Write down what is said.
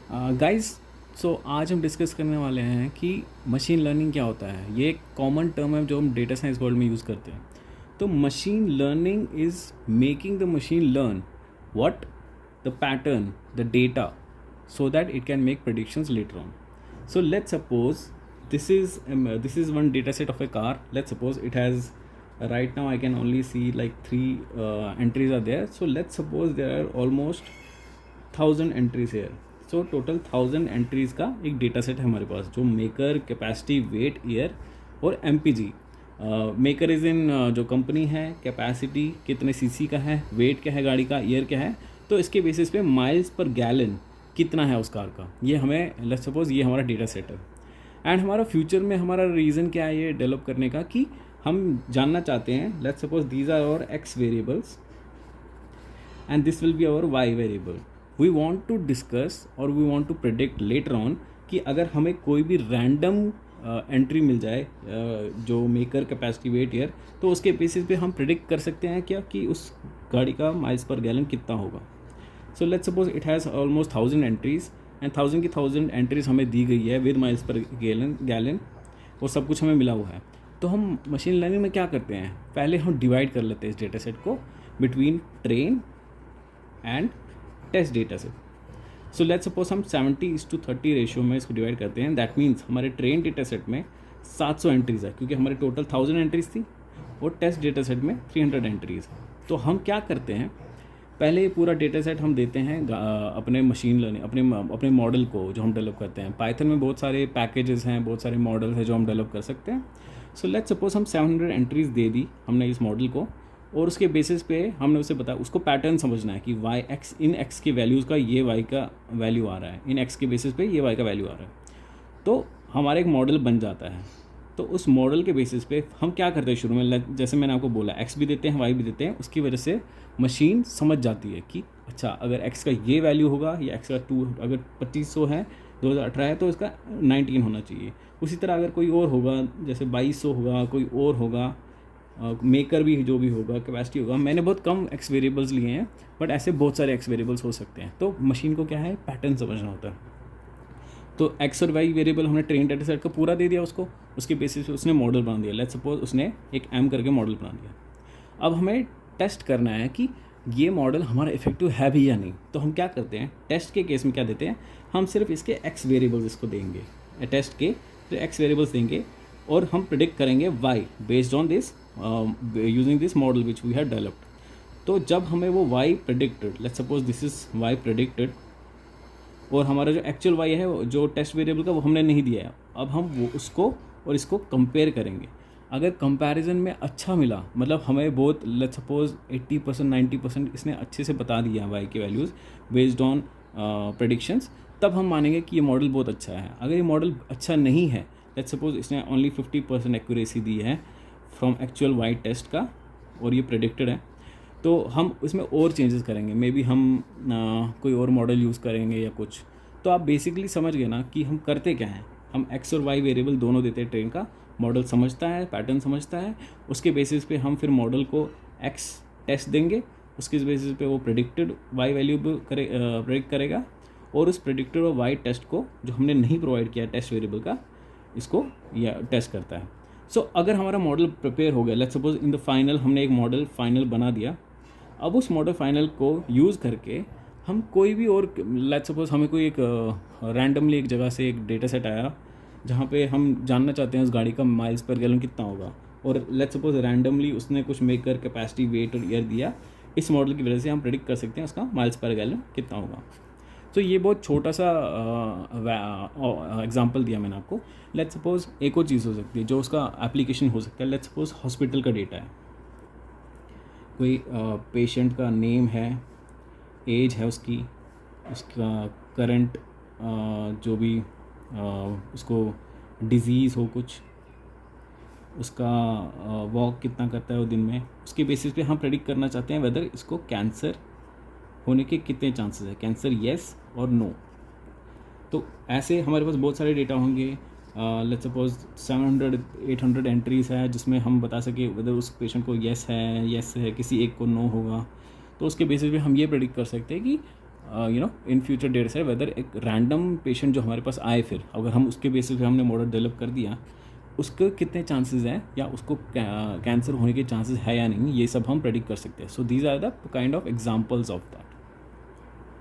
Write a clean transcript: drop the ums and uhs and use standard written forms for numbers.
Guys, सो आज हम discuss करने वाले हैं कि मशीन लर्निंग क्या होता है। ये एक कॉमन टर्म है जो हम डेटा साइंस वर्ल्ड में यूज़ करते हैं। तो machine learning is making the machine learn what the pattern the data so that it can make predictions later on. So let's suppose this is one data set of a car. Let's suppose it has right now I can only see like three entries are there. So let's suppose there are almost 1000 entries here. So total 1000 entries का एक data set है हमारे पास जो maker, capacity, wait, year और MPG. Maker is in जो company है, capacity कितने CC का है, वेट क्या है गाड़ी का, ईयर क्या है। तो इसके बेसिस पे माइल्स पर गैलन कितना है उस कार का, ये हमें लेट्स सपोज ये हमारा डेटा सेट है। एंड हमारा फ्यूचर में हमारा रीज़न क्या है ये डेवलप करने का कि हम जानना चाहते हैं, let's suppose these are our X variables and this will be our y variable. We want to discuss और we want to predict later on कि अगर हमें कोई भी रैंडम एंट्री मिल जाए जो मेकर, कैपेसिटी, वेट, ईयर, तो उसके बेसिस पे हम प्रिडिक्ट कर सकते हैं क्या कि उस गाड़ी का माइल्स पर गैलन कितना होगा। सो let's suppose it has almost 1000 entries and 1000 की 1000 एंट्रीज हमें दी गई है विद माइल्स पर गैलन और सब कुछ हमें मिला हुआ है। तो हम मशीन लर्निंग में क्या करते हैं, पहले हम डिवाइड कर लेते हैं इस डेटा सेट को between train and test data set. So let's suppose हम 70:30 रेशियो में इसको डिवाइड करते हैं। दैट मीन्स हमारे ट्रेन डेटा सेट में 700 एंट्रीज है क्योंकि हमारे टोटल 1000 एंट्रीज थी और टेस्ट डेटा सेट में 300 एंट्रीज। तो हम क्या करते हैं, पहले ये पूरा डेटा सेट हम देते हैं अपने मशीन लर्निंग अपने मॉडल को जो हम डेवलप करते हैं। पाइथन में बहुत सारे पैकेजेस हैं, बहुत सारे मॉडल हैं जो हम डेवलप कर सकते हैं। सो लेट्स सपोज हम 700 एंट्रीज दे दी हमने इस मॉडल को और उसके बेसिस पे हमने उसे बताया, उसको पैटर्न समझना है कि वाई एक्स इन एक्स के वैल्यूज़ का ये वाई का वैल्यू आ रहा है, इन एक्स के बेसिस पे ये वाई का वैल्यू आ रहा है। तो हमारा एक मॉडल बन जाता है। तो उस मॉडल के बेसिस पे हम क्या करते हैं शुरू में, जैसे मैंने आपको बोला एक्स भी देते हैं, वाई भी देते हैं। उसकी वजह से मशीन समझ जाती है कि अच्छा अगर एक्स का ये वैल्यू होगा या एक्स का 2 अगर 2500 है 2018 है तो इसका 19 होना चाहिए। उसी तरह अगर कोई और होगा जैसे 2200 होगा, कोई और होगा, मेकर भी जो भी होगा, कैपेसिटी होगा। मैंने बहुत कम एक्स वेरिएबल्स लिए हैं बट ऐसे बहुत सारे एक्स वेरिएबल्स हो सकते हैं। तो मशीन को क्या है, पैटर्न समझना होता है। तो एक्स और वाई वेरिएबल हमने ट्रेन डेटा सेट का पूरा दे दिया उसको, उसके बेसिस पे उसने मॉडल बना दिया। लेट्स सपोज उसने एक एम करके मॉडल बना दिया। अब हमें टेस्ट करना है कि ये मॉडल हमारा इफेक्टिव है भी या नहीं। तो हम क्या करते हैं, टेस्ट के केस में क्या देते हैं, हम सिर्फ इसके एक्स वेरिएबल्स इसको देंगे, टेस्ट के एक्स वेरिएबल्स देंगे और हम प्रिडिक्ट करेंगे Y based on this using this model which we have developed. तो जब हमें वो Y predicted, let's suppose this is Y predicted और हमारा जो एक्चुअल वाई है जो टेस्ट वेरिएबल का वो हमने नहीं दिया है, अब हम वो उसको और इसको कंपेयर करेंगे। अगर कंपैरिजन में अच्छा मिला, मतलब हमें बहुत लेट्स सपोज 80% 90% इसने अच्छे से बता दिया वाई के वैल्यूज़ बेस्ड ऑन प्रेडिक्शंस, तब हम मानेंगे कि ये मॉडल बहुत अच्छा है। अगर ये मॉडल अच्छा नहीं है, लेट्स सपोज इसने ओनली 50% एक्यूरेसी दी है फ्रॉम एक्चुअल वाई टेस्ट का और ये प्रेडिक्टेड है, तो हम इसमें और चेंजेस करेंगे। मे बी हम कोई और मॉडल यूज़ करेंगे या कुछ। तो आप बेसिकली समझ गए ना कि हम करते क्या हैं। हम एक्स और वाई वेरिएबल दोनों देते हैं ट्रेन का, मॉडल समझता है, पैटर्न समझता है, उसके बेसिस पे हम फिर मॉडल को एक्स टेस्ट देंगे, उसके बेसिस पे वो प्रेडिक्टेड वाई वैल्यू प्रेडिक्ट करेगा और उस प्रेडिक्टेड और वाई टेस्ट को जो हमने नहीं प्रोवाइड किया टेस्ट वेरिएबल का, इसको या टेस्ट करता है। सो अगर हमारा मॉडल प्रिपेयर हो गया, let's suppose in the final हमने एक मॉडल फाइनल बना दिया। अब उस मॉडल फाइनल को यूज़ करके हम कोई भी और, लेट्स सपोज हमें कोई एक रैंडमली एक जगह से एक डेटा सेट आया जहाँ पे हम जानना चाहते हैं उस गाड़ी का माइल्स पर गैलन कितना होगा, और लेट्स सपोज रैंडमली उसने कुछ मेकर, कैपेसिटी, वेट और ईयर दिया। इस मॉडल की वजह से हम प्रेडिक्ट कर सकते हैं उसका माइल्स पर गैलन कितना होगा। तो ये बहुत छोटा सा एग्जांपल दिया मैंने आपको। लेट्स सपोज एक और चीज़ हो सकती है जो उसका एप्लीकेशन हो सकता है। लेट्स सपोज हॉस्पिटल का डेटा है, कोई पेशेंट का नेम है, एज है उसकी, उसका करंट जो भी उसको डिज़ीज़ हो कुछ, उसका वॉक कितना करता है वो दिन में, उसके बेसिस पे हम प्रेडिक्ट करना चाहते हैं वेदर इसको कैंसर होने के कितने चांसेस है, कैंसर येस और नो। तो ऐसे हमारे पास बहुत सारे डेटा होंगे। लेट्स सपोज 700-800 एंट्रीज है जिसमें हम बता सके वेदर उस पेशेंट को येस है, किसी एक को नो होगा। तो उसके बेसिस पे हम ये प्रेडिक्ट कर सकते हैं कि you know in future data set whether एक रैंडम पेशेंट जो हमारे पास आए, फिर अगर हम उसके बेसिस पे हमने मॉडल डेवलप कर दिया, उसके कितने चांसेस हैं या उसको कैंसर होने के चांसेस है या नहीं, ये सब हम प्रेडिक्ट कर सकते हैं. So these are the kind of examples of that.